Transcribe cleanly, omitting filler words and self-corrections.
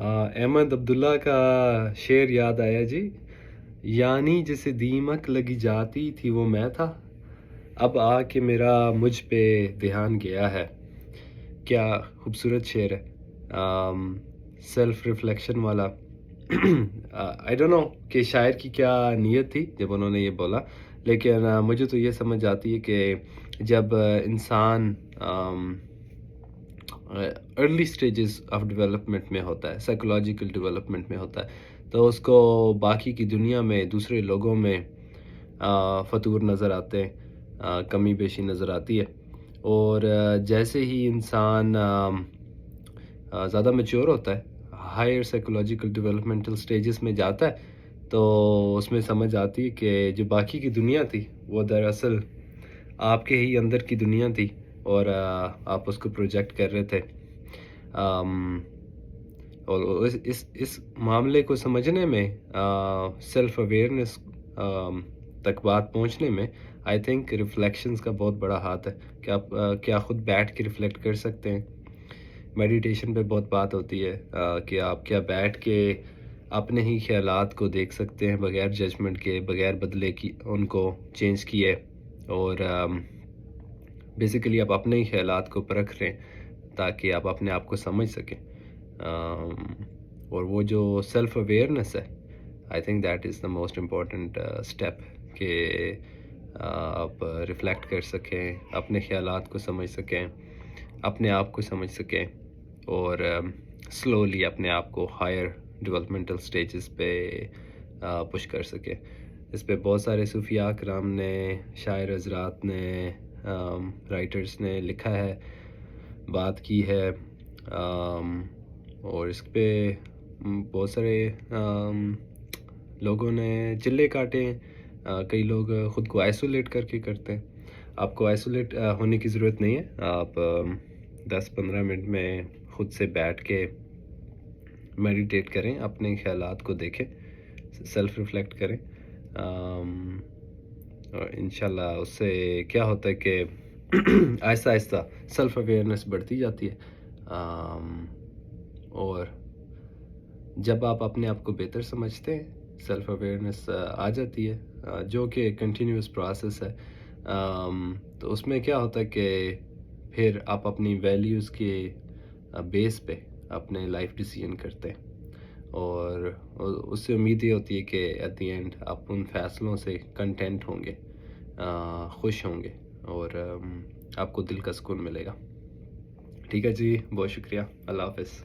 احمد عبداللہ کا شعر یاد آیا جی. یعنی جسے دیمک لگی جاتی تھی وہ میں تھا، اب آ کے میرا مجھ پہ دھیان گیا ہے. کیا خوبصورت شعر ہے، سیلف ریفلیکشن والا. آئی ڈونٹ نو کہ شاعر کی کیا نیت تھی جب انہوں نے یہ بولا، لیکن مجھے تو یہ سمجھ آتی ہے کہ جب انسان ارلی سٹیجز آف ڈیولپمنٹ میں ہوتا ہے، سائیکولوجیکل ڈیولپمنٹ میں ہوتا ہے، تو اس کو باقی کی دنیا میں دوسرے لوگوں میں فطور نظر آتے ہیں، کمی بیشی نظر آتی ہے. اور جیسے ہی انسان زیادہ میچور ہوتا ہے، ہائر سائیکولوجیکل ڈیولپمنٹل سٹیجز میں جاتا ہے، تو اس میں سمجھ آتی ہے کہ جو باقی کی دنیا تھی وہ دراصل آپ کے ہی اندر کی دنیا تھی، اور آپ اس کو پروجیکٹ کر رہے تھے. اور اس معاملے کو سمجھنے میں، سیلف اویئرنیس تک بات پہنچنے میں، آئی تھنک ریفلیکشنز کا بہت بڑا ہاتھ ہے کہ آپ کیا خود بیٹھ کے ریفلیکٹ کر سکتے ہیں. میڈیٹیشن پہ بہت بات ہوتی ہے کہ آپ کیا بیٹھ کے اپنے ہی خیالات کو دیکھ سکتے ہیں بغیر ججمنٹ کے، بغیر بدلے کی ان کو چینج کیے، اور بیسیکلی آپ اپنے ہی خیالات کو پرکھ رہے ہیں تاکہ آپ اپنے آپ کو سمجھ سکیں. اور وہ جو سیلف اویئرنیس ہے، I think that is the most important step, کہ آپ ریفلیکٹ کر سکیں، اپنے خیالات کو سمجھ سکیں، اپنے آپ کو سمجھ سکیں، اور سلولی اپنے آپ کو ہائر ڈیولپمنٹل سٹیجز پہ پش کر سکیں. اس پہ بہت سارے صوفیاء کرام نے، شاعر حضرات نے، رائٹرز نے لکھا ہے، بات کی ہے، اور اس پہ بہت سارے لوگوں نے چلے کاٹے ہیں. کئی لوگ خود کو آئسولیٹ کر کے کرتے ہیں. آپ کو آئسولیٹ ہونے کی ضرورت نہیں ہے. آپ 10-15 منٹ میں خود سے بیٹھ کے میڈیٹیٹ کریں، اپنے خیالات کو دیکھیں، سیلف ریفلیکٹ کریں. اور انشاءاللہ اس سے کیا ہوتا ہے کہ آہستہ آہستہ سیلف اویئرنیس بڑھتی جاتی ہے. اور جب آپ اپنے آپ کو بہتر سمجھتے ہیں، سیلف اویئرنیس آ جاتی ہے، جو کہ کنٹینیوس پروسیس ہے. تو اس میں کیا ہوتا ہے کہ پھر آپ اپنی ویلیوز کے بیس پہ اپنے لائف ڈیسیژن کرتے ہیں، اور اس سے امید یہ ہوتی ہے کہ ایٹ دی اینڈ آپ ان فیصلوں سے کنٹینٹ ہوں گے، خوش ہوں گے، اور آپ کو دل کا سکون ملے گا. ٹھیک ہے جی، بہت شکریہ. اللہ حافظ.